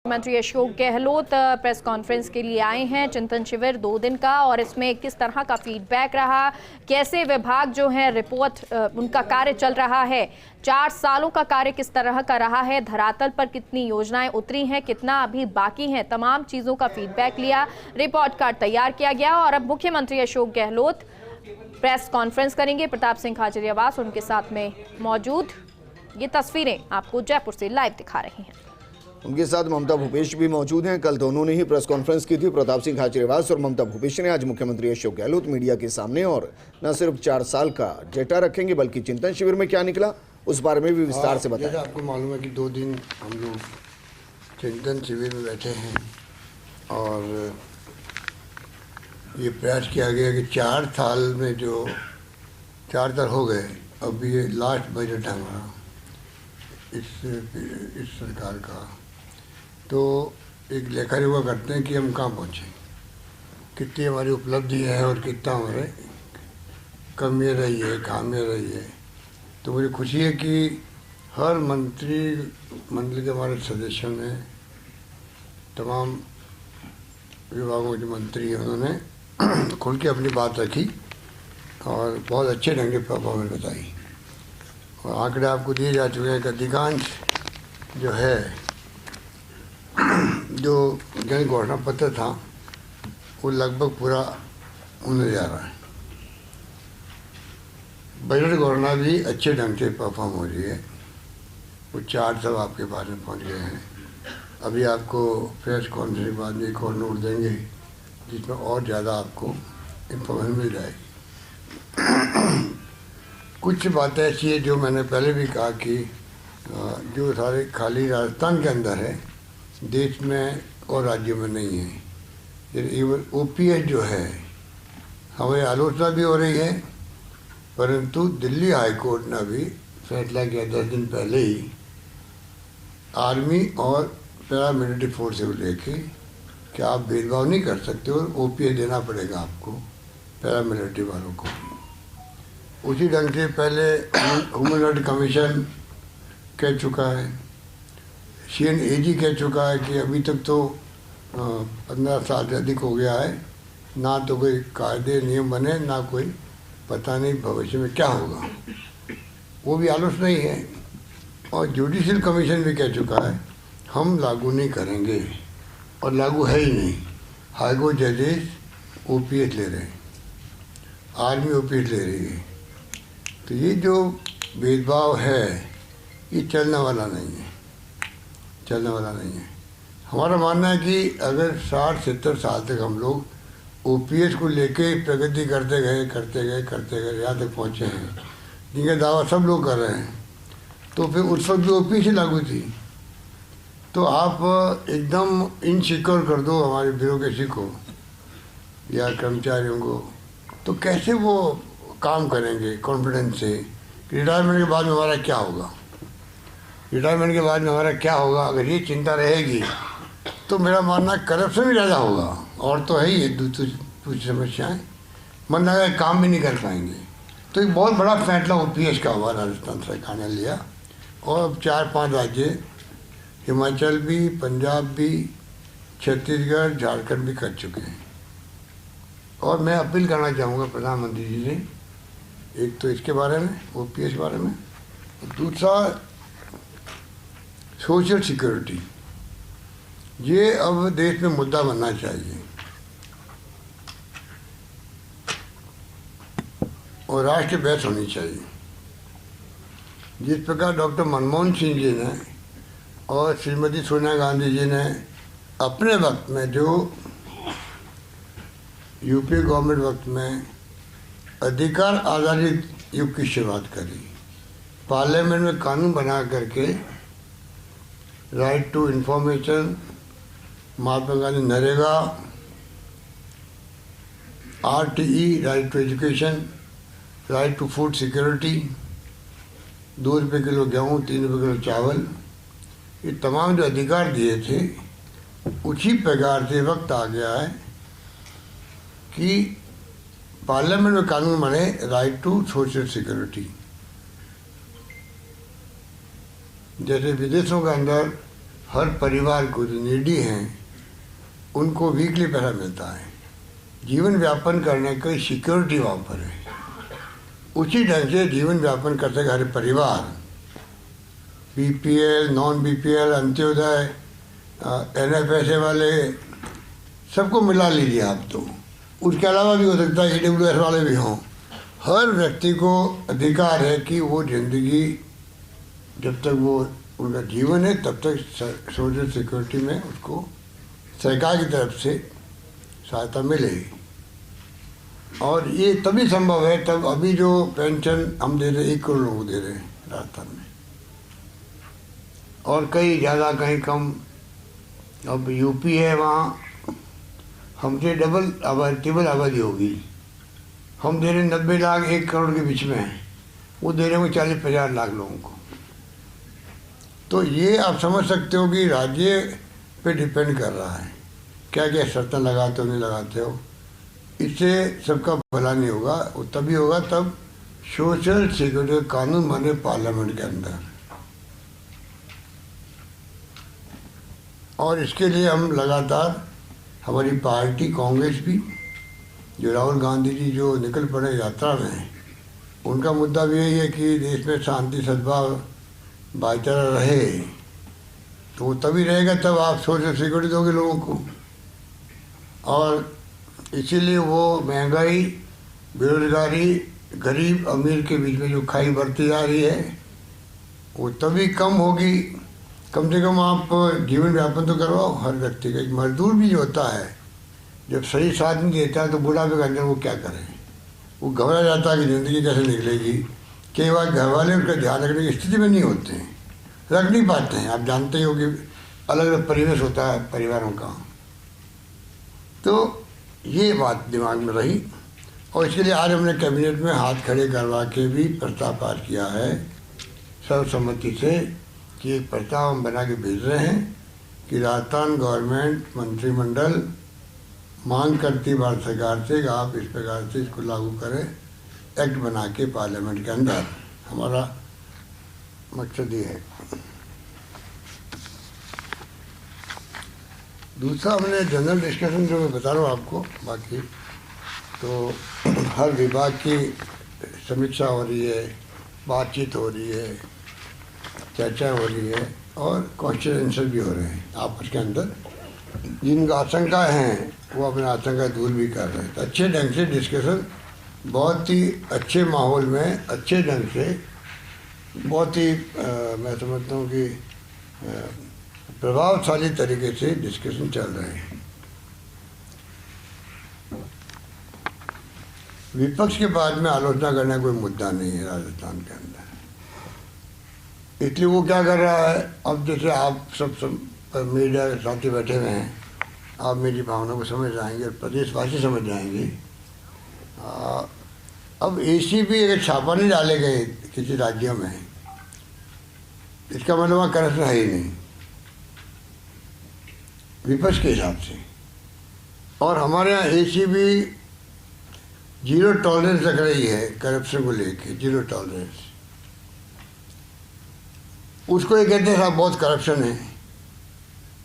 मुख्यमंत्री Ashok Gehlot press conference के लिए आए हैं। चिंतन शिविर 2 दिन का, और इसमें किस तरह का फीडबैक रहा, कैसे विभाग जो है रिपोर्ट उनका कार्य चल रहा है, 4 सालों का कार्य किस तरह का रहा है, धरातल पर कितनी योजनाएं उतरी हैं, कितना अभी बाकी है, तमाम चीजों का फीडबैक लिया, रिपोर्ट कार्ड तैयार किया गया। और अब मुख्यमंत्री अशोक गहलोत प्रेस कॉन्फ्रेंस करेंगे। प्रताप सिंह खाचरियावास उनके साथ में मौजूद। ये तस्वीरें आपको जयपुर से लाइव दिखा रही हैं। उनके साथ ममता भूपेश भी मौजूद हैं। कल दोनों ने ही प्रेस कॉन्फ्रेंस की थी। प्रताप सिंह खाचरियावास और ममता भूपेश ने आज मुख्यमंत्री अशोक गहलोत मीडिया के सामने और न सिर्फ 4 साल का डेटा रखेंगे बल्कि चिंतन शिविर में क्या निकला उस बारे में भी विस्तार से बताया। आपको मालूम है कि 2 दिन हम लोग चिंतन शिविर में बैठे हैं और ये प्रयास किया गया कि 4 साल में जो 4 साल हो गए, अब ये लास्ट बजट है हमारा इस सरकार का, तो एक लेखा जोखा करते हैं कि हम कहाँ पहुँचे, कितनी हमारी उपलब्धि है और कितना हमारे कमियाँ रही है, खामियाँ रही है। तो मुझे खुशी है कि हर मंत्रिमंडल के हमारे सदस्यों ने, तमाम विभागों के मंत्री हैं, उन्होंने खुल के अपनी बात रखी और बहुत अच्छे ढंग से परफॉर्मेंस बताई। और आंकड़े आपको दिए जा चुके हैं कि अधिकांश जो है जो जन घोषणा पत्र था वो लगभग पूरा होने जा रहा है। बजट घोषणा भी अच्छे ढंग से परफॉर्म हो रही है। वो 4 सब आपके पास में पहुंच गए हैं। अभी आपको प्रेस कॉन्फ्रेंस के बाद में एक और नोट देंगे जिसमें और ज़्यादा आपको इंफॉर्मेशन मिल जाएगी। कुछ बातें ऐसी है जो मैंने पहले भी कहा कि जो सारे खाली राजस्थान के अंदर है, देश में और राज्यों में नहीं है। इवन ओपीएस जो है, हमारी आलोचना भी हो रही है, परंतु दिल्ली हाई कोर्ट ने भी फैसला किया 10 दिन पहले ही आर्मी और पैरामिलिट्री फोर्स को लेके कि आप भेदभाव नहीं कर सकते और ओपीएस देना पड़ेगा आपको पैरामिलिट्री वालों को। उसी ढंग से पहले ह्यूमन राइट कमीशन कह चुका है, CNAG कह चुका है कि अभी तक तो 15 साल से अधिक हो गया है, ना तो कोई कायदे नियम बने, ना कोई पता नहीं भविष्य में क्या होगा, वो भी आलोचना ही है। और जुडिशियल कमीशन भी कह चुका है हम लागू नहीं करेंगे, और लागू है ही नहीं। हाईकोर्ट जजेस ओपीएस ले रहे हैं, आर्मी ओपीएस ले रही है। तो ये जो भेदभाव है ये चलने वाला नहीं है, चलने वाला नहीं है। हमारा मानना है कि अगर 60-70 साल तक हम लोग ओपीएस को लेके प्रगति करते गए यहाँ तक पहुँचे हैं, जिनका दावा सब लोग कर रहे हैं, तो फिर उस वक्त भी ओपीएस ही लागू थी। तो आप एकदम इनसिक्योर कर दो हमारे ब्यूरोक्रेसी को या कर्मचारियों को, तो कैसे वो काम करेंगे कॉन्फिडेंस से। रिटायरमेंट के बाद में हमारा क्या होगा, रिटायरमेंट के बाद में हमारा क्या होगा, अगर ये चिंता रहेगी तो मेरा मानना करप्शन भी ज़्यादा होगा। और तो है ही दूसरी समस्याएं, मन लगा काम भी नहीं कर पाएंगे। तो एक बहुत बड़ा फैसला ओपीएस का हुआ, राजस्थान सरकार ने लिया। और अब 4-5 राज्य, हिमाचल भी, पंजाब भी, छत्तीसगढ़, झारखंड भी कर चुके हैं। और मैं अपील करना चाहूँगा प्रधानमंत्री जी से, एक तो इसके बारे में, ओपीएस के बारे में, दूसरा सोशल सिक्योरिटी, ये अब देश में मुद्दा बनना चाहिए। और राष्ट्रीय बहस होनी चाहिए। जिस प्रकार डॉक्टर मनमोहन सिंह जी ने और श्रीमती सोनिया गांधी जी ने अपने वक्त में, जो यूपीए गवर्नमेंट वक्त में अधिकार आधारित युग की शुरुआत करी, पार्लियामेंट में कानून बना करके right to information, Mahatma Gandhi NREGA, RTE right to education, right to food security, 2 रुपये किलो गेहूँ, 3 रुपये किलो चावल, ये तमाम जो अधिकार दिए थे, उसी प्रकार से वक्त आ गया है कि पार्लियामेंट में कानून बने राइट टू सोशल सिक्योरिटी। जैसे विदेशों के अंदर हर परिवार को जो नीडी हैं उनको वीकली पैसा मिलता है। जीवन व्यापन करने की सिक्योरिटी वहाँ पर है। उसी ढंग से जीवन व्यापन कर सके हर परिवार, BPL, non BPL, Antyodaya, NFSA वाले, सबको मिला लीजिए आप। तो उसके अलावा भी हो सकता है EWS वाले भी हों। हर व्यक्ति को अधिकार है कि वो जिंदगी, जब तक वो उनका जीवन है तब तक सोशल सिक्योरिटी में उसको सरकार की तरफ से सहायता मिलेगी। और ये तभी संभव है तब अभी जो पेंशन हम दे रहे 1 करोड़ लोगों को दे रहे हैं राजस्थान में, और कहीं ज़्यादा कहीं कम। अब यूपी है, वहाँ हमसे डबल ट्रिपल आबादी होगी। हम दे रहे 90 लाख 1 करोड़ के बीच में है, वो दे रहे होंगे 40-50 लाख लोगों को। तो ये आप समझ सकते हो कि राज्य पे डिपेंड कर रहा है क्या क्या शर्तें लगाते हो नहीं लगाते हो। इससे सबका भला नहीं होगा। वो तभी होगा तब सोशल सिक्योरिटी कानून बने पार्लियामेंट के अंदर। और इसके लिए हम लगातार, हमारी पार्टी कांग्रेस भी, जो राहुल गांधी जी जो निकल पड़े यात्रा में, उनका मुद्दा भी यही है कि देश में शांति, सद्भाव, भाईचारा रहे। तो वो तभी रहेगा तब आप सोशल सिक्योरिटी दोगे लोगों को। और इसीलिए वो महंगाई, बेरोजगारी, गरीब अमीर के बीच में जो खाई बढ़ती जा रही है वो तभी कम होगी। कम से कम आप जीवन व्यापन तो करवाओ हर व्यक्ति का। एक मजदूर भी जो होता है, जब सही साथ नहीं देता है तो बुढ़ापे के अंदर वो क्या करे, वो घबरा जाता है कि ज़िंदगी कैसे निकलेगी। कई बार घर वाले उसका ध्यान रखने की स्थिति में नहीं होते हैं, रख नहीं पाते हैं। आप जानते ही हो कि अलग अलग परिवेश होता है परिवारों का। तो ये बात दिमाग में रही, और इसके लिए आज हमने कैबिनेट में हाथ खड़े करवा के भी प्रस्ताव पास किया है सर्वसम्मति से, कि एक प्रस्ताव हम बना के भेज रहे हैं कि राजस्थान गवर्नमेंट मंत्रिमंडल मांग करती भारत सरकार से कि आप इस प्रकार से इसको लागू करें, एक्ट बना के पार्लियामेंट के अंदर। हमारा मकसद ये है। दूसरा, हमने जनरल डिस्कशन जो मैं बता रहा हूँ आपको, बाकी तो हर विभाग की समीक्षा हो रही है, बातचीत हो रही है, चर्चा हो रही है, और क्वेश्चन आंसर भी हो रहे हैं आपस के अंदर। जिनका आशंका हैं वो अपना आशंका दूर भी कर रहे हैं। तो अच्छे ढंग से डिस्कशन, बहुत ही अच्छे माहौल में, अच्छे ढंग से, बहुत ही मैं समझता हूँ कि प्रभावशाली तरीके से डिस्कशन चल रहे हैं। विपक्ष के बाद में आलोचना करना कोई मुद्दा नहीं है राजस्थान के अंदर। इसलिए वो क्या कर रहा है, अब जैसे आप सब मीडिया के साथी बैठे हुए हैं, आप मेरी भावना को समझ जाएंगे और प्रदेशवासी समझ जाएंगे। अब ACB अगर छापा नहीं डाले गए किसी राज्यों में, इसका मतलब वहाँ करप्शन है ही नहीं विपक्ष के हिसाब से। और हमारे यहाँ ACB 0 टॉलरेंस रख रही है करप्शन को लेके, 0 टॉलरेंस। उसको ये कहते हैं साहब बहुत करप्शन है।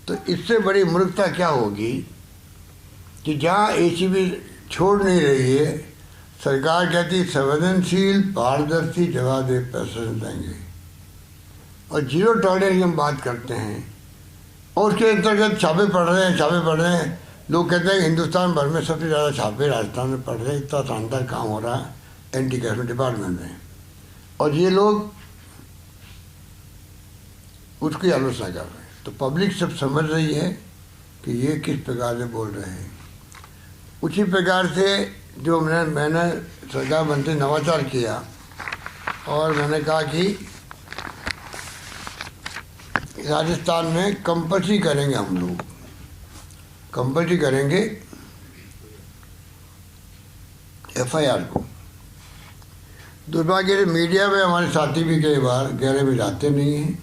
तो इससे बड़ी मूर्खता क्या होगी कि जहाँ ACB छोड़ नहीं रही है, सरकार कहती संवेदनशील, पारदर्शी जवाब दे प्रशासन देंगे, और 0 टॉलरेंस की हम बात करते हैं। और उसके अंतर्गत छापे पड़ रहे हैं। लोग कहते हैं हिंदुस्तान भर में सबसे ज़्यादा छापे राजस्थान में पड़ रहे हैं। इतना शानदार काम हो रहा है एंटी करप्शन डिपार्टमेंट में, और ये लोग उसकी आलोचना कर रहे हैं। तो पब्लिक सब समझ रही है कि ये किस प्रकार से बोल रहे हैं। उसी प्रकार से जो मैंने सरकार मंत्री नवाचार किया, और मैंने कहा कि राजस्थान में कंपल्सरी करेंगे, हम लोग कंपल्सरी करेंगे FIR को। दुर्भाग्य से मीडिया में हमारे साथी भी कई बार गहरे में जाते नहीं हैं,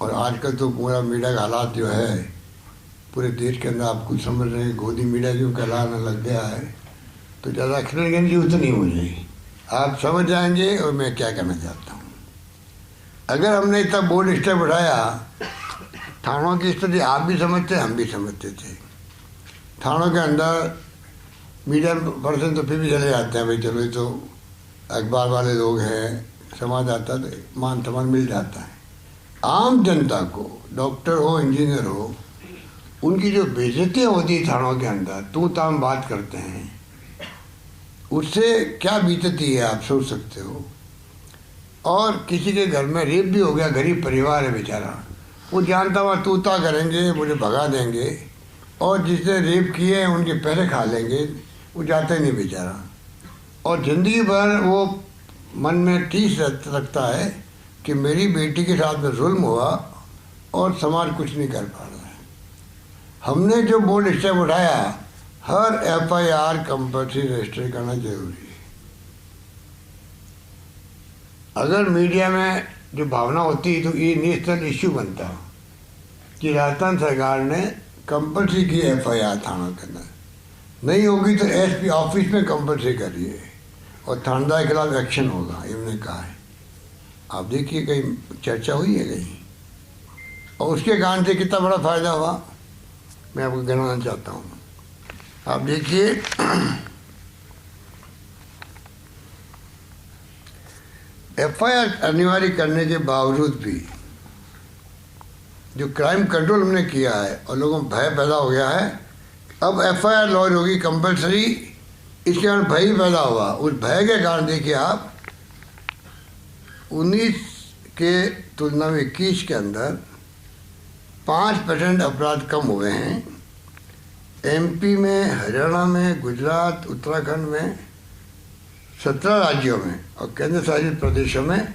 और आजकल तो पूरा मीडिया का हालात जो है पूरे देश के अंदर आप कुछ समझ रहे हैं, गोदी मीडिया क्यों कहलाने लग गया है। तो ज़्यादा एक्सप्लेन करने की जरूरत नहीं मुझे, आप समझ जाएंगे और मैं क्या कहना चाहता हूँ। अगर हमने इतना बोल्ड स्टेप उठाया थानों की स्थिति आप भी समझते, हम भी समझते थे। थानों के अंदर मीडिया पर्सन तो फिर भी चले जाते हैं, भाई चलो ये तो अखबार वाले लोग हैं, समाज आता तो मान सम्मान मिल जाता है। आम जनता को, डॉक्टर हो इंजीनियर हो, उनकी जो बेइज्जतियाँ होती है थानों के अंदर, तू ताम बात करते हैं, उससे क्या बीतती है आप सोच सकते हो। और किसी के घर में रेप भी हो गया, गरीब परिवार है बेचारा, वो जानता हुआ तू ता करेंगे, मुझे भगा देंगे, और जिसने रेप किए हैं उनके पैसे खा लेंगे, वो जाते नहीं बेचारा। और ज़िंदगी भर वो मन में ठीस रखता है कि मेरी बेटी के साथ में जुल्म हुआ और समाज कुछ नहीं कर पा रहा है। हमने जो बोल्ड स्टेप उठाया, हर FIR कंपल्सरी रजिस्टर करना जरूरी है। अगर मीडिया में जो भावना होती तो ये नेशनल इश्यू बनता कि राजस्थान सरकार ने कंपल्सरी की FIR थानों के अंदर, नहीं होगी तो SP ऑफिस में कंपल्सरी करिए और थानेदार के खिलाफ एक्शन होगा, इन्होंने कहा है। आप देखिए कहीं चर्चा हुई है कहीं, और उसके कारण से कितना बड़ा फायदा हुआ मैं आपको गिनाना चाहता हूँ। आप देखिए FIR अनिवार्य करने के बावजूद भी जो क्राइम कंट्रोल हमने किया है और लोगों में भय पैदा हो गया है, अब FIR लॉन्च होगी कंपल्सरी, इसके कारण भय ही पैदा हुआ। उस भय के कारण देखिए आप 19 के तुलना में 21 के अंदर 5% अपराध कम हुए हैं। MP में, हरियाणा में, गुजरात, उत्तराखंड में, 17 राज्यों में और केंद्र शासित प्रदेशों में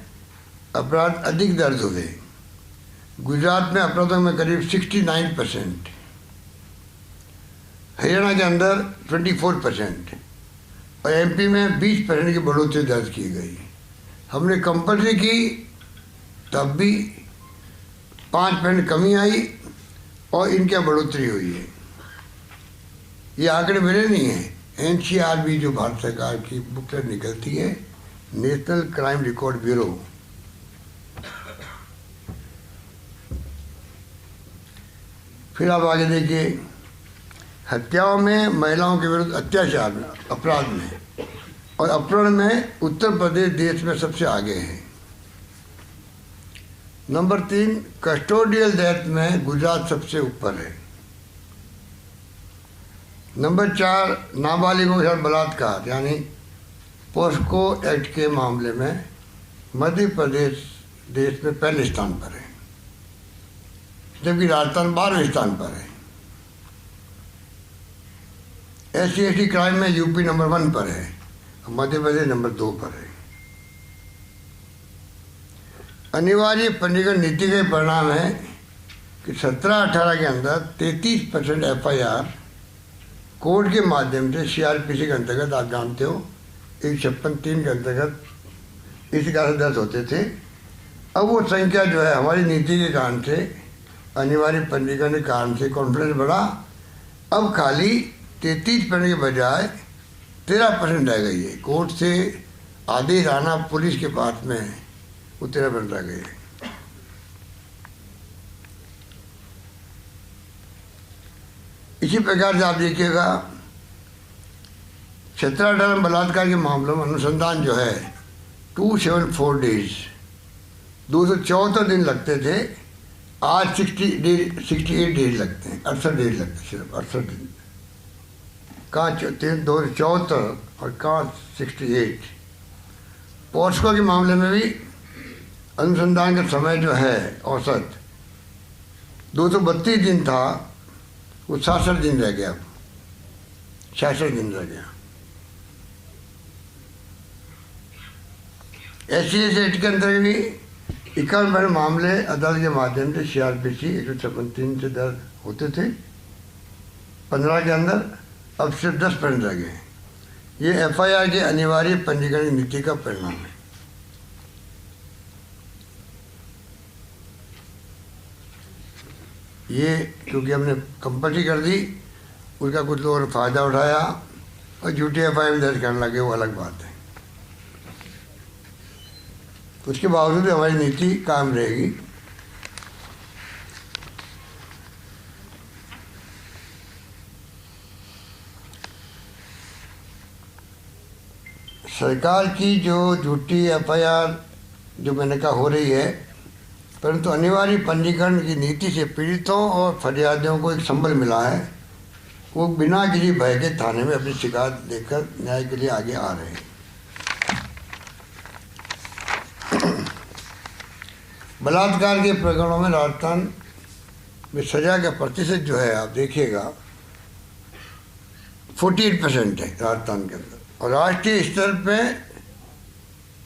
अपराध अधिक दर्ज हुए। गुजरात में अपराधों में करीब 69%, हरियाणा के अंदर 24% और MP में 20% की बढ़ोतरी दर्ज की गई। हमने कंपल्सरी की तब भी 5% कमी आई और इनकी बढ़ोतरी हुई है। ये आंकड़े मेरे नहीं हैं, NCRB जो भारत सरकार की बुकलेट निकलती है, नेशनल क्राइम रिकॉर्ड ब्यूरो, फिर आप आगे देखिए हत्याओं में, महिलाओं के विरुद्ध अत्याचार में, अपराध में और अपहरण में उत्तर प्रदेश देश में सबसे आगे है। नंबर 3 कस्टोडियल डेथ में गुजरात सबसे ऊपर है। नंबर 4 नाबालिगों के साथ बलात्कार यानी पोस्को एक्ट के मामले में मध्य प्रदेश देश में पहले स्थान पर है, जबकि राजस्थान 12वें स्थान पर है। SC/ST क्राइम में यूपी नंबर 1 पर है, मध्य प्रदेश नंबर 2 पर है। अनिवार्य पंजीकरण नीति के परिणाम है कि 17-18 के अंदर 33% FIR कोर्ट के माध्यम से CRPC के अंतर्गत, आप जानते हो 156(3) के अंतर्गत इस कारण से दर्ज होते थे। अब वो संख्या जो है हमारी नीति के कारण से, अनिवार्य पंजीकरण के कारण से कॉन्फिडेंस बढ़ा। अब खाली 33% के बजाय 13% रह गई है। कोर्ट से आदेश आना पुलिस के पास में है, वो 13% रह गई है। इसी प्रकार से आप देखिएगा 17-18 बलात्कार के मामलों में अनुसंधान जो है 274 डेज, 274 दिन लगते थे, आज 68 डेज लगते हैं, 68 डेज लगते हैं, सिर्फ 68 दिन। कहाँ 274 और कहाँ 68। पोस्को के मामले में भी अनुसंधान का समय जो है औसत 232 दिन था, वो 66 दिन रह गया, 66 दिन रह गया। SC/ST के अंदर भी 51 मामले अदालत के माध्यम से CRPC 156(3) से दर्ज होते थे 15 के अंदर, अब सिर्फ 10% रह गए। ये FIR के अनिवार्य पंजीकरण नीति का परिणाम है। ये क्योंकि हमने कंपल्सरी कर दी, उसका कुछ लोगों ने फ़ायदा उठाया और झूठी FIR दर्ज करने लगे, वो अलग बात है। उसके बावजूद हमारी नीति कायम रहेगी। सरकार की जो झूठी एफआईआर जो मैंने कहा हो रही है, परंतु अनिवार्य पंजीकरण की नीति से पीड़ितों और फरियादियों को एक संबल मिला है। वो बिना किसी भय के थाने में अपनी शिकायत लेकर न्याय के लिए आगे आ रहे हैं। बलात्कार के प्रकरणों में राजस्थान में सजा का प्रतिशत जो है आप देखिएगा 48% है राजस्थान के अंदर, और राष्ट्रीय स्तर पे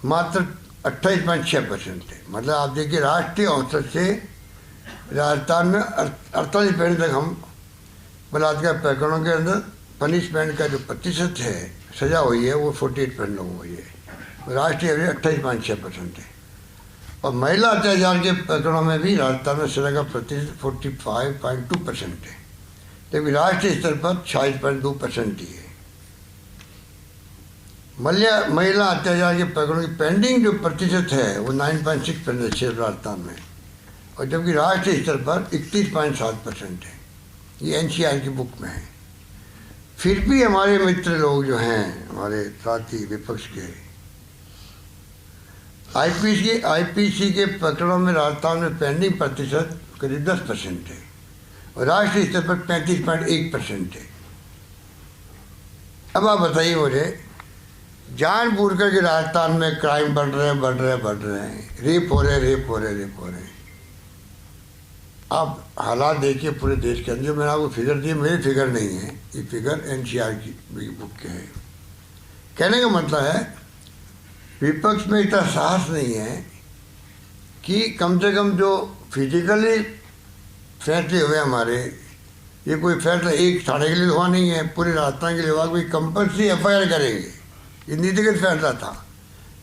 मात्र 28.6% है। मतलब आप देखिए राष्ट्रीय औसत से राजस्थान में 48% तक हम बलात्कार प्रकरणों के अंदर पनिशमेंट का जो प्रतिशत है सजा हुई है वो 48% लोगों हुई है। राष्ट्रीय एवरेज 28.6% है। और महिला अत्याचार के प्रकरणों में भी राजस्थान में सजा का प्रतिशत 45.2% है, लेकिन राष्ट्रीय स्तर पर 46.2% ही है। महिला अत्याचार के प्रकरणों की पेंडिंग जो प्रतिशत है वो 9.6% है राजस्थान में, और जबकि राष्ट्रीय स्तर पर 31.7% है। ये एनसीआर की बुक में है। फिर भी हमारे मित्र लोग जो हैं, हमारे साथी विपक्ष के, आईपीसी के प्रकरणों में राजस्थान में पेंडिंग प्रतिशत करीब 10% है और राष्ट्रीय स्तर पर 35.1% है। अब आप बताइए मुझे, जानबूझ कर के राजस्थान में क्राइम बढ़ रहे हैं, रेप हो रहे हैं। आप हालात देखिए पूरे देश के अंदर। जो मैंने आपको फिगर दिए मेरे फिगर नहीं है, ये फिगर एनसीआर की बुक के हैं। कहने का मतलब है विपक्ष में इतना साहस नहीं है कि कम से कम जो फिजिकली फैसले हुए हमारे, ये कोई फैसला एक थाने के लिए हुआ नहीं है, पूरे राजस्थान के लिए हुआ। कोई कंपल्सरी एफआईआर करेंगे, ये नीतिगत फैसला था।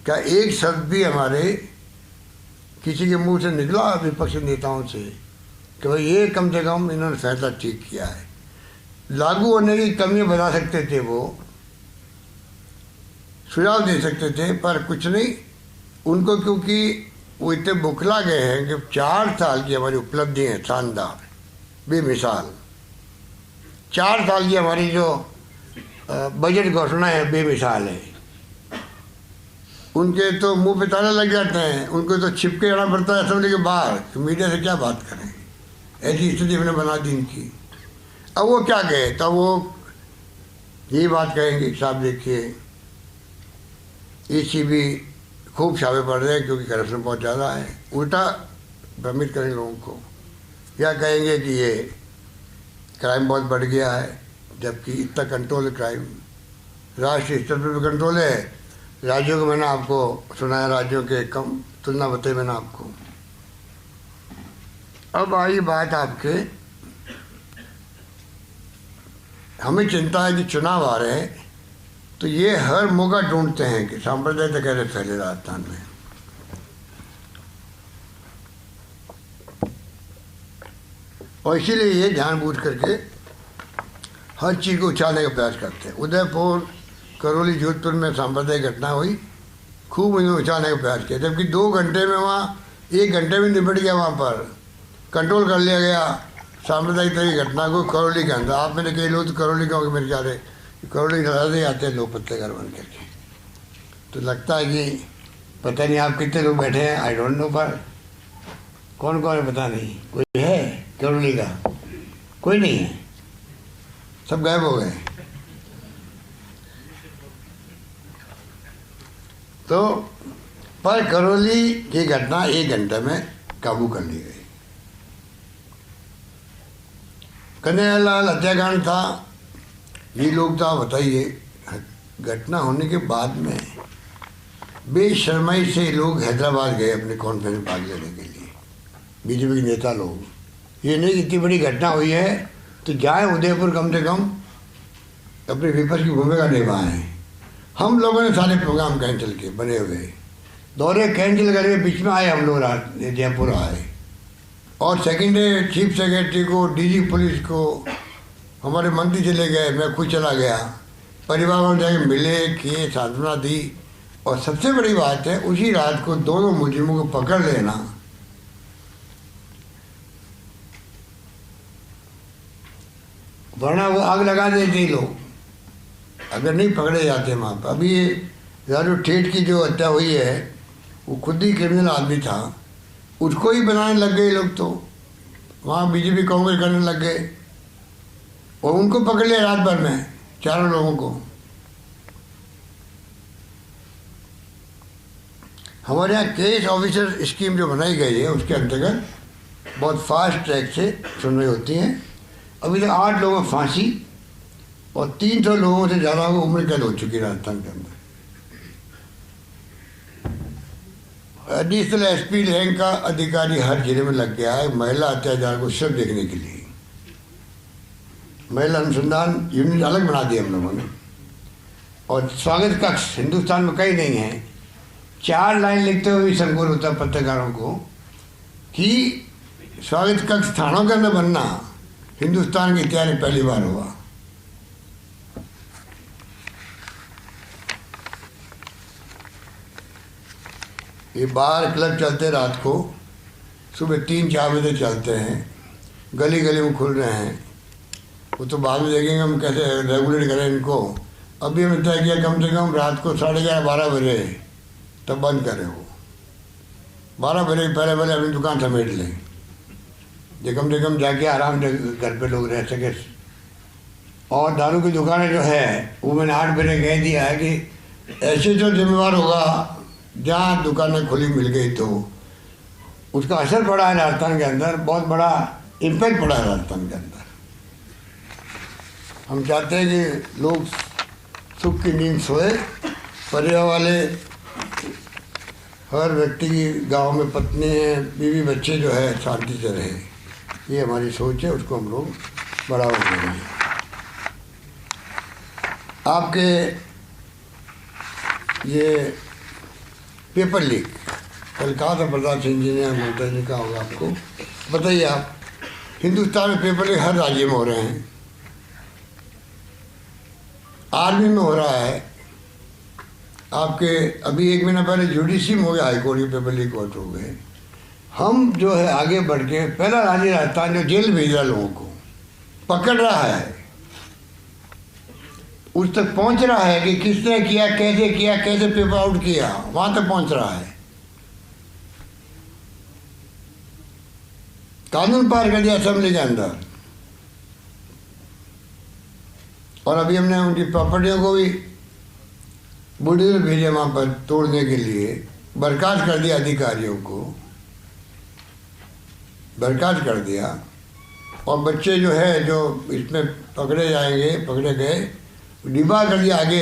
क्या एक शब्द भी हमारे किसी के मुंह से निकला विपक्षी नेताओं से कि भाई ये कम से कम इन्होंने फैसला ठीक किया है? लागू होने की कमियां बता सकते थे, वो सुझाव दे सकते थे, पर कुछ नहीं उनको, क्योंकि वो इतने बुखला गए हैं कि 4 साल की हमारी उपलब्धि है शानदार, बेमिसाल। 4 साल की हमारी जो बजट घोषणा है बेमिसाल है। उनके तो मुंह पे ताले लग जाते हैं, उनको तो छिपके रहना पड़ता है असेंबली के बाहर, तो मीडिया से क्या बात करें। ऐसी स्थिति हमने बना दी इनकी। अब वो क्या कहे, तब वो यही बात कहेंगे, साहब देखिए ईसीबी खूब छापे पड़ रहे हैं क्योंकि करप्शन बहुत ज़्यादा है। उल्टा भ्रमित करेंगे लोगों को, या कहेंगे कि ये क्राइम बहुत बढ़ गया है, जबकि इतना कंट्रोल है क्राइम। राष्ट्रीय स्तर पर भी कंट्रोल है। राज्यों को मैंने आपको सुनाया, राज्यों के कम तुलना बताई मैंने आपको। अब आई बात आपके, हमें चिंता है कि चुनाव आ रहे हैं, तो ये हर मौका ढूंढते हैं कि सांप्रदायिकता कैसे फैले राजस्थान में। और इसीलिए ये जानबूझ करके हर चीज़ को उछालने का प्रयास करते हैं। उदयपुर, करौली, जोधपुर में सांप्रदायिक घटना हुई, खूब उन्हें उछालने का प्रयास किया, जबकि 2 घंटे में वहाँ 1 घंटे में निपट गया, वहाँ पर कंट्रोल कर लिया गया सांप्रदायिक की घटना को करौली के अंदर। आप मैंने कई लोग तो करौली का मेरे जा रहे, करौली नजर आते हैं लोग पत्तेदार बन करके, तो लगता है कि पता नहीं आप कितने लोग बैठे हैं, आई डोंट नो, पर कौन कौन है पता नहीं। कोई है करौली का? कोई नहीं है, सब गायब हो गए। तो पर करौली की घटना 1 घंटे में काबू कर ली गई। कन्हैयालाल हत्याकांड था, ये लोग था, बताइए, घटना होने के बाद में बेशर्माई से लोग हैदराबाद गए अपने कॉन्फ्रेंस भाग लेने के लिए, बीजेपी के नेता लोग। ये नहीं, इतनी बड़ी घटना हुई है तो जाए उदयपुर, कम से कम अपने विपक्ष की भूमिका निभाएं। हम लोगों ने सारे प्रोग्राम कैंसिल किए, बने हुए दौरे कैंसिल करके बीच में आए हम लोग, जयपुर आए, और सेकेंडरी चीफ सेक्रेटरी को, डीजी पुलिस को, हमारे मंत्री चले गए, मैं खुद चला गया, परिवार वालों जाके मिले, किए, सांत्वना दी। और सबसे बड़ी बात है, उसी रात को दोनों मुजरिमों को पकड़ लेना, वरना वो आग लगा देते लोग अगर नहीं पकड़े जाते वहाँ पर। अभी ये राजू ठेठ की जो हत्या हुई है वो खुद ही क्रिमिनल आदमी था, उसको ही बनाने लग गए लोग। तो वहाँ बीजेपी कांग्रेस करने लग गए और उनको पकड़ लिया रात भर में, चारों लोगों को। हमारे यहाँ केस ऑफिसर स्कीम जो बनाई गई है उसके अंतर्गत बहुत फास्ट ट्रैक से सुनवाई होती है। अभी तक 8 लोगों को फांसी और 300 लोगों से ज़्यादा को उम्र कैद हो चुकी है राजस्थान के अंदर। एडिशनल एसपी रैंक का अधिकारी हर जिले में लग गया है महिला अत्याचार को सिर्फ देखने के लिए। महिला अनुसंधान यूनिट अलग बना दिया हम लोगों ने। और स्वागत कक्ष हिंदुस्तान में कहीं नहीं है। 4 लाइन लिखते हुए भी संकोच होता पत्रकारों को कि स्वागत कक्ष थानों के अंदर बनना हिंदुस्तान के इतिहास में पहली बार हुआ। ये बाहर क्लब चलते रात को, सुबह 3-4 बजे चलते हैं, गली गली में खुल रहे हैं। वो तो बाद में देखेंगे हम कैसे रेगुलेट करें इनको। अभी हमने तय किया कम से कम रात को 11:30-12 बजे तब बंद करें। वो 12 बजे पहले अपनी दुकान समेट लें, जो कम से कम जाके आराम से घर पे लोग रह सके। और दारू की दुकानें जो है वो मैंने 8 बजे कह दिया है कि ऐसे जो जिम्मेवार होगा जहाँ दुकानें खुली मिल गई तो उसका असर पड़ा है राजस्थान के अंदर, बहुत बड़ा इम्पैक्ट पड़ा है राजस्थान के अंदर। हम चाहते हैं कि लोग सुख की नींद सोए, परिवार वाले हर व्यक्ति की गांव में पत्नी है, बीवी बच्चे जो है शांति से रहे, ये हमारी सोच है। उसको हम लोग बढ़ावा देंगे। आपके ये पेपर लीक कल कहा था प्रताप सिंह जी ने, ममता जी का होगा आपको बताइए। आप हिंदुस्तान में पेपर लीक हर राज्य में हो रहे हैं। आर्मी में हो रहा है। आपके अभी 1 महीना पहले जुडिशरी में हो गया, हाईकोर्ट के पेपर लीक कोर्ट हो गए। हम जो है आगे बढ़ के पहला राज्य राजस्थान जो जेल भेज रहा लोगों को, पकड़ रहा है, उस तक पहुंच रहा है कि किसने किया, कैसे पेपर आउट किया, वहां तक पहुंच रहा है। कानून पार कर दिया असेंबली के अंदर। और अभी हमने उनकी प्रॉपर्टियों को भी बुलडोजर भेजे वहां पर तोड़ने के लिए, बर्खास्त कर दिया अधिकारियों को, बर्खास्त कर दिया। और बच्चे जो है जो इसमें पकड़े जाएंगे, पकड़े गए, डिबा कर दिया आगे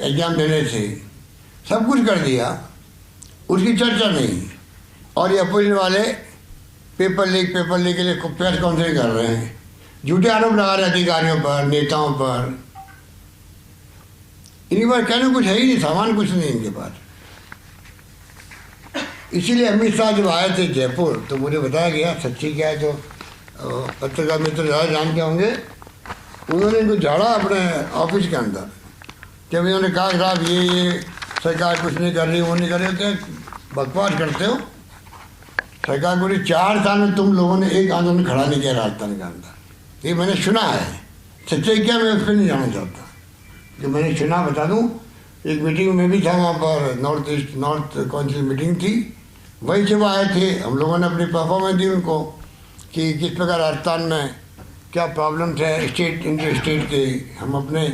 एग्जाम देने से, सब कुछ कर दिया, उसकी चर्चा नहीं। और ये अपोजिशन वाले पेपर लीक के लिए प्रेस कॉन्फ्रेंस कर रहे हैं, झूठे आरोप लगा रहे अधिकारियों पर, नेताओं पर। इनके पास कहने कुछ है ही नहीं, सामान कुछ नहीं इनके पास। इसीलिए अमित शाह जब आए थे जयपुर तो मुझे बताया गया, सच्ची क्या है, तो पत्रकार मित्र ज़्यादा जानते होंगे, उन्होंने इनको झाड़ा अपने ऑफिस के अंदर। जब इन्होंने कहा साहब ये सरकार कुछ नहीं कर रही, वो नहीं कर रही, तो बकवास करते हो। सरकार बोली 4 साल में तुम लोगों ने एक आंदोलन खड़ा नहीं किया राजस्थान के अंदर। ये मैंने सुना है, सच्चाई क्या मैं उस पर नहीं जाना चाहता। जो मैंने सुना बता दूँ, एक मीटिंग में भी था वहाँ पर, नॉर्थ काउंसिल मीटिंग थी, वही जब आए थे। हम लोगों ने अपनी परफॉर्मेंस दी उनको कि किस प्रकार राजस्थान में क्या प्रॉब्लम्स है स्टेट इंटर स्टेट के। हम अपने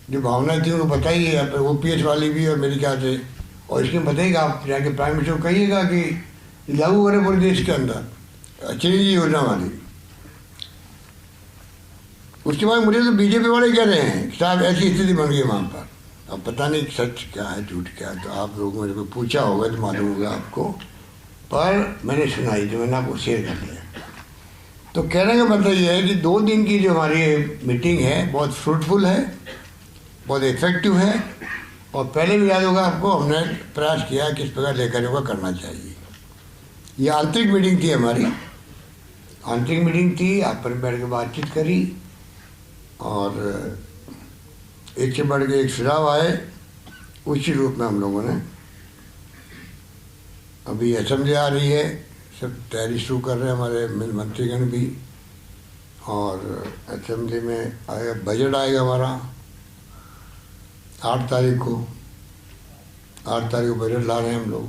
जो भावनाएं थी उनको बताइए, OPS वाली भी और मेरे ख्याल से, और इसमें बताइएगा आप जाके प्राइम मिनिस्टर को कहिएगा कि लागू करें पूरे देश के अंदर चिरंजीवी योजना वाली। उसके बाद मुझे तो बीजेपी वाले कह रहे हैं कि साहब ऐसी स्थिति बन गई वहाँ पर। अब पता नहीं सच क्या है झूठ क्या है, तो आप लोगों मेरे को पूछा होगा तो मालूम होगा आपको, पर मैंने सुनाई तो मैंने आपको शेयर कर दिया। तो कहने का मतलब ये है कि 2 दिन की जो हमारी मीटिंग है बहुत फ्रूटफुल है, बहुत इफेक्टिव है। और पहले भी याद होगा आपको, हमने प्रयास किया किस प्रकार लेकर का करना चाहिए। ये आंतरिक मीटिंग थी हमारी, आंतरिक मीटिंग थी, आप पर बैठ के बातचीत करी और एक से बढ़ के एक सुझाव आए, उसी रूप में हम लोगों ने अभी असेंबली आ रही है, सब तैयारी शुरू कर रहे हैं हमारे मंत्रीगण भी। और असेंबली में आएगा बजट, आएगा हमारा 8 तारीख को, 8 तारीख को बजट ला रहे हैं हम लोग,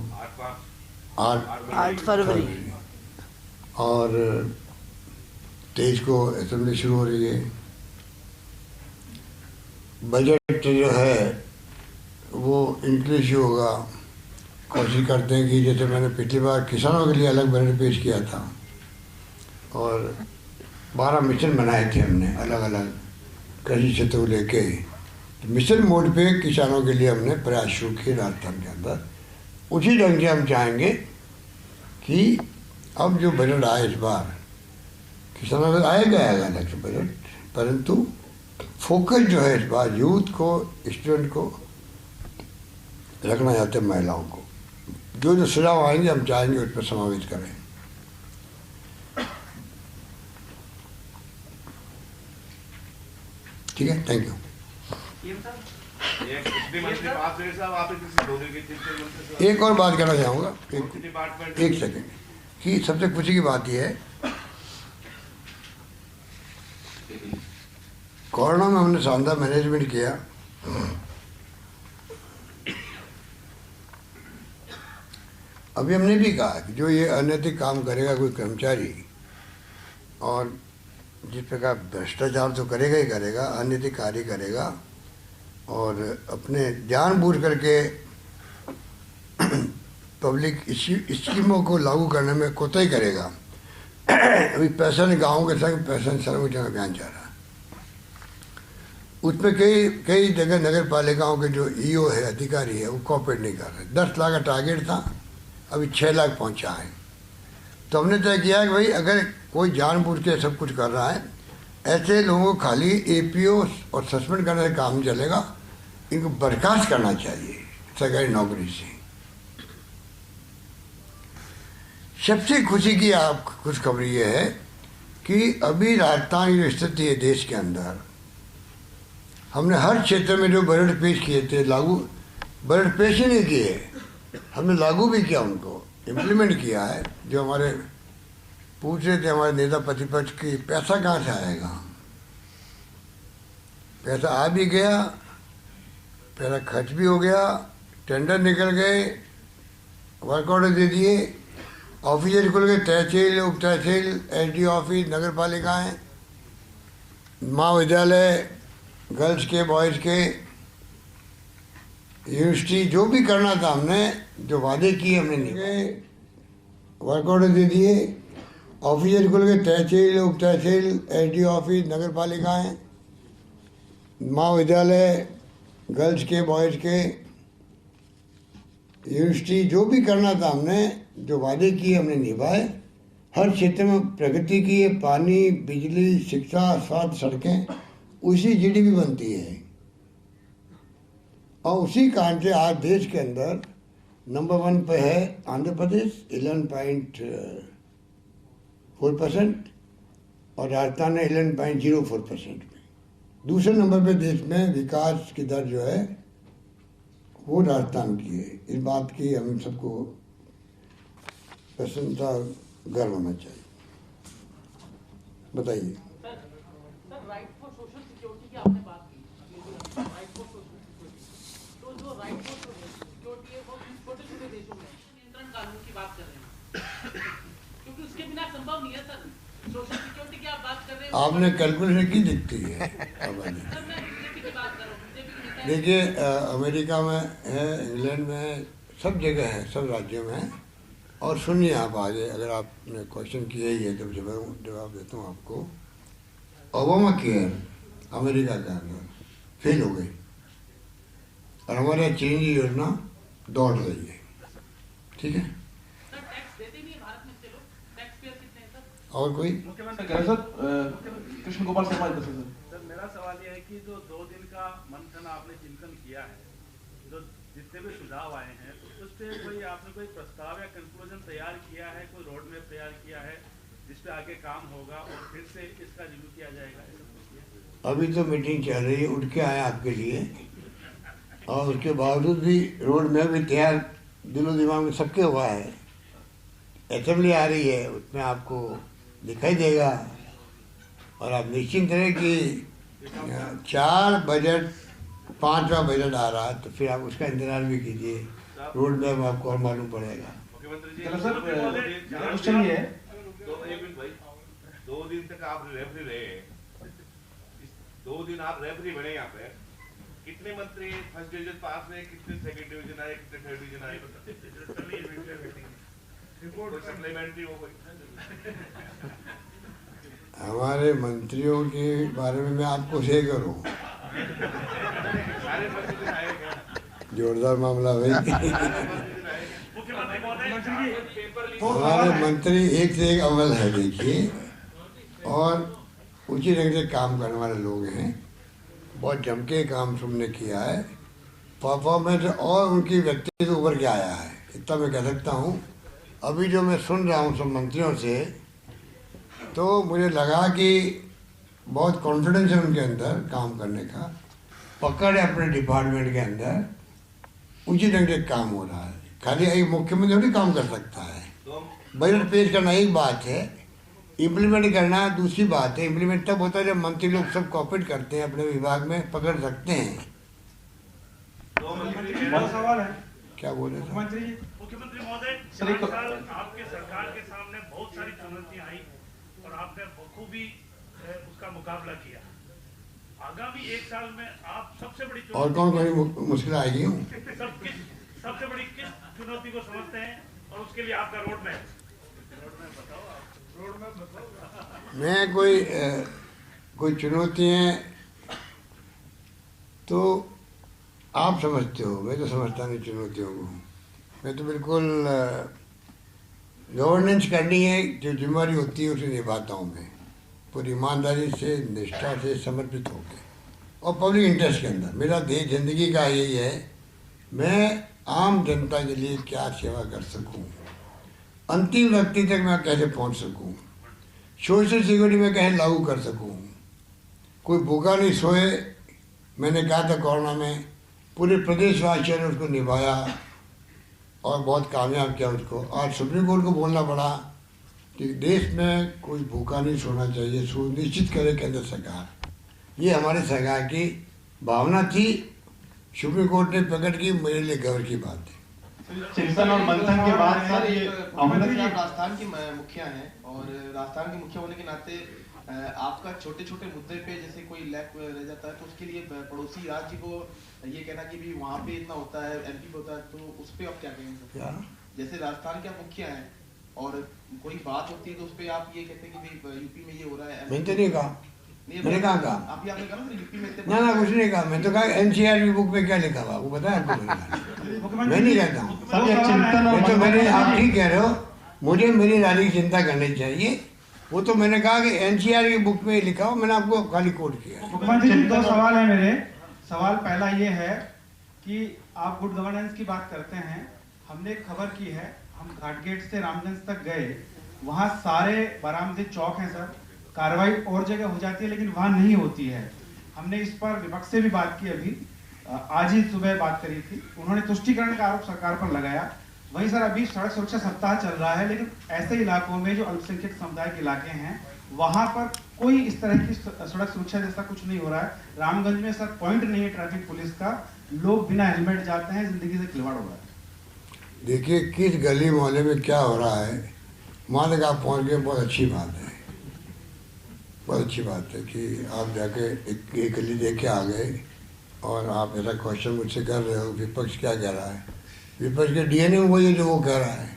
8 फरवरी। और 23 को असेंबली शुरू हो रही है। बजट जो है वो इंक्लूसिव होगा। कोशिश करते हैं कि जैसे मैंने पिछली बार किसानों के लिए अलग बजट पेश किया था और 12 मिशन बनाए थे हमने अलग अलग कृषि क्षेत्र को लेके। तो मिशन मोड पे किसानों के लिए हमने प्रयास शुरू किए राजस्थान के अंदर। उसी ढंग से हम चाहेंगे कि अब जो बजट आए इस बार किसानों का आएगा अलग से बजट, परंतु फोकस जो है इस बार यूथ को, स्टूडेंट को रखना चाहते हैं, महिलाओं को। जो सुझाव आएंगे हम चाहेंगे उस पर समावेश करें। ठीक है, थैंक यू। एक और बात कहना चाहूँगा, एक सेकेंड, कि सबसे खुशी की बात यह है कोरोना में हमने शानदार मैनेजमेंट किया। अभी हमने भी कहा कि जो ये अनैतिक काम करेगा कोई कर्मचारी, और जिस प्रकार भ्रष्टाचार तो करेगा ही करेगा, अनैतिक कार्य करेगा और अपने जानबूझ करके पब्लिक स्कीमों को लागू करने में कोताही करेगा। अभी पैसा गाँव के संग पैसा सर्वेक्षण अभियान चल रहा है, उसमें कई जगह नगर पालिकाओं के जो ईओ है, अधिकारी है, वो कॉपरेट नहीं कर रहे। 10 लाख का टारगेट था, अभी 6 लाख पहुंचा है। तो हमने तय किया कि भाई अगर कोई जानबूझ के सब कुछ कर रहा है, ऐसे लोगों को खाली एपीओ और सस्पेंड करने से काम नहीं चलेगा, इनको बर्खास्त करना चाहिए सरकारी नौकरी से। सबसे खुशी की खुशखबरी ये है कि अभी राजस्थान की जो स्थिति है देश के अंदर, हमने हर क्षेत्र में जो बजट पेश किए थे, लागू बजट पेश ही नहीं किए, हमने लागू भी किया, उनको इम्प्लीमेंट किया है। जो हमारे पूछ रहे थे हमारे नेता प्रतिपक्ष की, पैसा कहाँ से आएगा? पैसा आ भी गया, पैसा खर्च भी हो गया, टेंडर निकल गए, वर्क ऑर्डर दे दिए, ऑफिसर खुल गए, तहसील, उप तहसील, एसडीओ ऑफिस, नगर पालिकाएँ, महाविद्यालय, गर्ल्स के, बॉयज़ के, यूनिवर्सिटी, जो भी करना था हमने, जो वादे किए हमने निभाए, वर्क ऑर्डर दे दिए, ऑफिसर खुल गए, तहसील, उप तहसील, एसडीओ ऑफिस, नगर पालिकाएँ, महाविद्यालय, गर्ल्स के, बॉयज़ के, यूनिवर्सिटी, जो भी करना था हमने, जो वादे किए हमने निभाए। हर क्षेत्र में प्रगति की है। पानी, बिजली, शिक्षा, स्वास्थ्य, सड़कें, उसी जीडीपी बनती है। और उसी कारण से आज देश के अंदर नंबर 1 पे है आंध्र प्रदेश 11.4% और राजस्थान है 11.04% में। दूसरे नंबर पे देश में विकास की दर जो है वो राजस्थान की है। इस बात की हम सबको प्रसन्नता, गर्व होना चाहिए। बताइए। राइट फॉर सोशल सिक्योरिटी की आपने बात की, राइट फॉर सोशल सिक्योरिटी, तो जो राइट फॉर सोशल सिक्योरिटी है वो छोटे छोटे देशों में नियंत्रण कानून की बात कर रहे हैं, क्योंकि उसके बिना संभव नहीं है सर। सोशल सिक्योरिटी की आप बात कर रहे हैं, आपने कैलकुलेशन की दिखती है। देखिए, अमेरिका में है, इंग्लैंड में है, सब जगह है, सब राज्यों में है। और सुनिए आप आगे, अगर आपने क्वेश्चन किया ही है तो जवाब देता हूँ आपको। ओबामा केयर अमेरिका के अंदर फेल हो गई और हमारे यहाँ चेंज योजना दौड़ रही है। ठीक है, और कोई? कृष्ण गोपाल शर्मा सर, मेरा सवाल यह है कि जो 2 दिन का मंथन आपने चिंतन किया है, जो जितने भी सुझाव आए हैं, उस पर आपने कोई प्रस्ताव या कंक्लूजन तैयार किया है, कोई रोड मैप तैयार किया है जिस पे आगे काम होगा और फिर से इसका रिव्यू किया जाएगा? अभी तो मीटिंग चल रही है, उठ के आए आपके लिए, और उसके बावजूद भी रोड मैप भी तैयार दिलो दिमाग में सबके हुआ है। असेंबली आ रही है, उसमें आपको दिखाई देगा। और आप निश्चिंत रहे कि 4 बजट 5वां बजट आ रहा है, तो फिर आप उसका इंतजार भी कीजिए। रोड मैप आपको और मालूम पड़ेगा। मुख्यमंत्री जी चलो सर, मेरा क्वेश्चन ये है, तो एक मिनट भाई, 2 दिन तक आप रेफरी रहे, 2 दिन आप रेफरी बने यहाँ पे, कितने मंत्री फर्स्ट डिवीजन पास में, कितने सेकंड डिवीजन आए, कितने थर्ड डिवीजन आए, कोई सप्लीमेंट्री हो गई? हमारे मंत्रियों के बारे में मैं आपको शेयर करूं, सारे मंत्री आए क्या? जोरदार मामला भाई। मुख्यमंत्री महोदय, हमारे मंत्री एक से एक अव्वल है देखिए, और उचित ढंग से काम करने वाले लोग हैं, बहुत जम के काम सबने किया है, परफॉर्मेंस और उनकी व्यक्तित्व उभर के आया है, इतना मैं कह सकता हूँ। अभी जो मैं सुन रहा हूँ सब मंत्रियों से, तो मुझे लगा कि बहुत कॉन्फिडेंस है उनके अंदर काम करने का, पकड़ है अपने डिपार्टमेंट के अंदर, उचित ढंग से काम हो रहा है। खाली एक मुख्यमंत्री भी काम कर सकता है, बजट पेश करना एक बात है, इम्प्लीमेंट करना दूसरी बात है। इम्प्लीमेंट तब होता है जब मंत्री लोग सब कॉपरेट करते हैं, अपने विभाग में पकड़ सकते हैं। बड़ा सवाल है क्या बोले सर? मुख्यमंत्री जी। मुख्यमंत्री महोदय, सर, एक- 4 साल आपके सरकार के सामने बहुत सारी चुनौतियां आई और आपने बखूबी उसका मुकाबला किया। आगामी 1 साल में आप सबसे बड़ी और कौन कौन मुश्किल आएगी? सबसे बड़ी किस चुनौती को समझते हैं और उसके लिए आपका रोड मैप बताओ। मैं कोई चुनौतियाँ तो आप समझते हो, मैं तो समझता नहीं चुनौतियों को। मैं तो बिल्कुल गवर्नेंस करनी है, जो जिम्मेदारी होती है उसे निभाता हूँ मैं, पूरी ईमानदारी से, निष्ठा से, समर्पित होकर, और पब्लिक इंटरेस्ट के अंदर। मेरा देश जिंदगी का यही है, मैं आम जनता के लिए क्या सेवा कर सकूं, अंतिम व्यक्ति तक मैं कैसे पहुंच सकूं, सोशल सिक्योरिटी में कैसे लागू कर सकूं, कोई भूखा नहीं सोए। मैंने कहा था कोरोना में, पूरे प्रदेशवासियों ने उसको निभाया और बहुत कामयाब किया उसको। आज सुप्रीम कोर्ट को बोलना पड़ा कि देश में कोई भूखा नहीं सोना चाहिए, सुनिश्चित करे केंद्र सरकार। ये हमारे सरकार की भावना थी, सुप्रीम कोर्ट ने प्रकट की, मेरे लिए गर्व की बात है। चिंतन और मंथन के बाद सर ये मुख्यमंत्री जी, आप राजस्थान की मुखिया हैं और राजस्थान के मुखिया होने के नाते आपका छोटे छोटे मुद्दे पे जैसे कोई लैक रह जाता है तो उसके लिए पड़ोसी राज्य को ये कहना कि भी वहाँ पे इतना होता है, एमपी पे होता है, तो उस पर आप क्या कहेंगे? क्या? जैसे राजस्थान के आप मुखिया हैं और कोई बात होती है तो उस पर आप ये कहते हैं कि भाई यूपी में ये हो रहा है। मैंने तो नहीं कहा, मैंने कहा आपने कहा ना यूपी में ना कुछ नहीं कहा। मैं तो कहा एनसीआर की बुक में क्या लिखा हुआ वो बताया आपको? मैं नहीं कहता हूँ। सर ये चिंतन और मैं तो मंथन आप ठीक कह रहे हो, मुझे मेरी राज्य की चिंता करनी चाहिए। वो तो मैंने कहा कि एनसीआर की बुक में लिखा हो, मैंने आपको खाली कोट किया। मुख्यमंत्री जी, 2 सवाल है मेरे। सवाल पहला ये है कि आप गुड गवर्नेंस की बात करते हैं, हमने एक खबर की है, हम घाटगेट से रामगंज तक गए, वहाँ सारे बरामदे चौक हैं सर, कार्रवाई और जगह हो जाती है लेकिन वहाँ नहीं होती है। हमने इस पर विपक्ष से भी बात की, अभी आज ही सुबह बात करी थी, उन्होंने तुष्टिकरण का आरोप सरकार पर लगाया। वहीं सर अभी सड़क सुरक्षा सप्ताह चल रहा है, लेकिन ऐसे इलाकों में जो अल्पसंख्यक समुदाय के इलाके हैं वहां पर कोई इस तरह की सड़क सुरक्षा जैसा कुछ नहीं हो रहा है। रामगंज में सर पॉइंट नहीं है ट्रैफिक पुलिस का, लोग बिना हेलमेट जाते हैं, जिंदगी से खिलवाड़ हो रहा है। देखिए किस गली मोहल्ले में क्या हो रहा है, वहाँ तक आप पहुँच गए, बहुत अच्छी बात है। बहुत अच्छी बात है कि आप जाके एक गली देख के आ गए और आप ऐसा क्वेश्चन मुझसे कर रहे हो विपक्ष क्या कह रहा है। विपक्ष के डीएनए में वही है जो वो कह रहा है।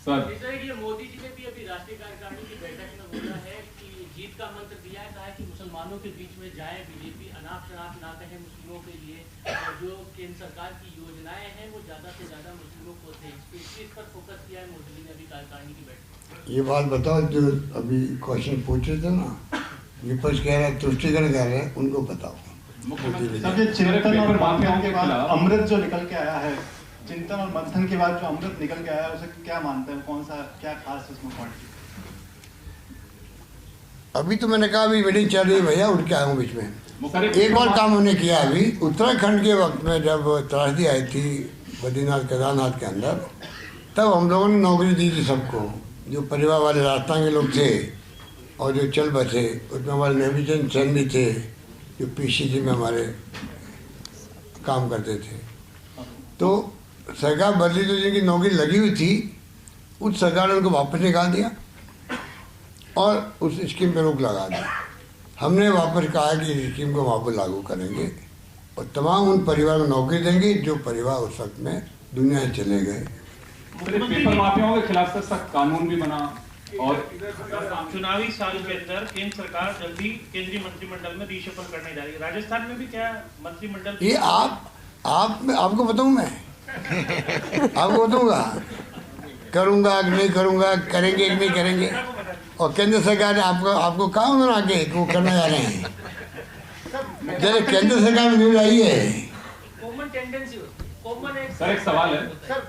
सर ये मोदी जी ने भी अभी राष्ट्रीय कार्यकारिणी की बैठक में बोला है कि जीत का मंत्र दिया है, कहा है कि मुसलमानों के बीच में जाए बीजेपी, अनाप शनाप ना कहे मुस्लिमों के लिए, और जो केंद्र सरकार की योजनाएं हैं वो ज्यादा से ज्यादा मुस्लिमों को थे, इस पर फोकस किया है मोदी जी ने अभी कार्यकारिणी की बैठक। ये बात बताओ जो अभी क्वेश्चन पूछ रहे थे ना, विपक्ष कह रहा है, तुष्टिकरण कह रहे हैं, उनको बताओ। सर ये चिंतन और मंथन के बाद अमृत जो निकल के आया है, चिंतन और मंथन के बाद जो अमृत निकल के आया है, उसे क्या मानते हैं, कौन सा क्या खास उसमें पॉइंट? अभी तो मैंने कहा अभी मीटिंग चल रही है भैया, उठ के आया हूँ बीच में। एक और काम हमने किया अभी उत्तराखंड के वक्त में, जब त्रासदी आई थी बद्रीनाथ केदारनाथ के अंदर, तब हम लोगों ने नौकरी दी थी सबको, जो परिवार वाले राजस्थान के लोग थे और जो चल बचे, उसमें हमारे नेविचंद चंद भी थे जो पीसीसी में हमारे काम करते थे। तो सरकार बदली तो जिनकी नौकरी लगी हुई थी उस सरकार ने उनको वापस निकाल दिया और उस स्कीम पर रोक लगा दी। हमने वापस कहा कि इस स्कीम को वापस लागू करेंगे और तमाम उन परिवार को नौकरी देंगे जो परिवार उस वक्त में दुनिया से चले गए। पेपर माफियाओं के खिलाफ सख्त कानून भी बना और चुनावी साल के अंदर केंद्र सरकार जल्दी केंद्रीय मंत्रिमंडल में रीशफल करने जा रही है। राजस्थान में भी क्या मंत्रिमंडल ये आपको बताऊं मैं आपको बताऊंगा करूंगा कि नहीं करूंगा, करेंगे कि नहीं करेंगे। और केंद्र सरकार ने आपको कहा उन्होंने आगे वो करने जा रहे हैं। जैसे केंद्र सरकार में न्यूज आई है। सर एक सवाल है सर,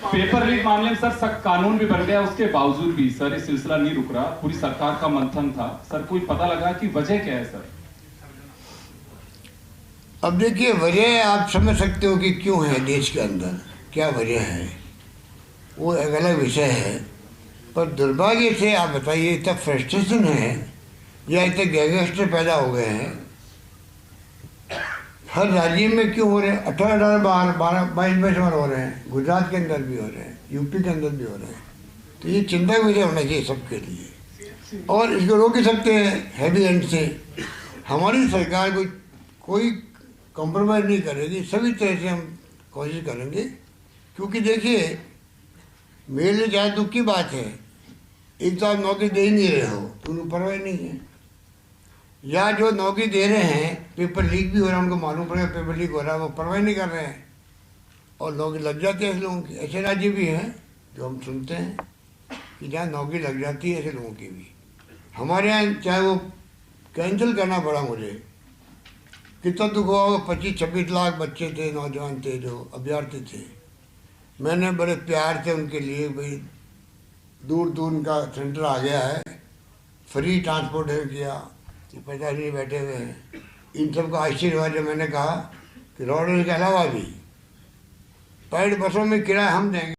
पेपर लीक मामले में सर सख्त कानून भी बन गया, उसके बावजूद भी सर ये सिलसिला नहीं रुक रहा। पूरी सरकार का मंथन था सर, कोई पता लगा कि वजह क्या है सर? अब देखिए वजह आप समझ सकते हो कि क्यों है देश के अंदर, क्या वजह है, वो एक अलग विषय है। पर दुर्भाग्य से आप बताइए इतना फ्रस्ट्रेशन है या इतने गैंगस्टर पैदा हो गए हैं हर राज्य में, क्यों हो रहे हैं? 18 12 22 बार हो रहे हैं। गुजरात के अंदर भी हो रहे हैं, यूपी के अंदर भी हो रहे हैं। तो ये चिंता का विषय होना चाहिए सबके लिए और इसको रोक ही सकते हैं हैवी हैंड से। हमारी सरकार कोई कॉम्प्रोमाइज़ नहीं करेगी, सभी तरह से हम कोशिश करेंगे। क्योंकि देखिए मेरे लिए ज़्यादा दुख की बात है, एक तो आप नौकरी दे ही नहीं रहे हो तो उन्हें परवाह नहीं है, या जो नौकरी दे रहे हैं पेपर लीक भी हो रहा है, उनको मालूम पड़ेगा पेपर लीक हो रहा है, वो परवाह नहीं कर रहे हैं और नौकरी लग जाती है ऐसे लोगों की। ऐसे राज्य भी हैं जो हम सुनते हैं कि जहाँ नौकरी लग जाती है ऐसे लोगों की भी। हमारे यहाँ चाहे वो कैंसिल करना पड़ा मुझे, कितना दुख हुआ। 25-26 लाख बच्चे थे, नौजवान थे जो अभ्यर्थी थे। मैंने बड़े प्यार से उनके लिए भाई दूर दूर उनका सेंटर आ गया है, फ्री ट्रांसपोर्ट किया, 50 नहीं बैठे हुए हैं। इन सबको आशीर्वाद जो मैंने कहा कि रोड के अलावा भी प्राइवेट बसों में किराया हम देंगे।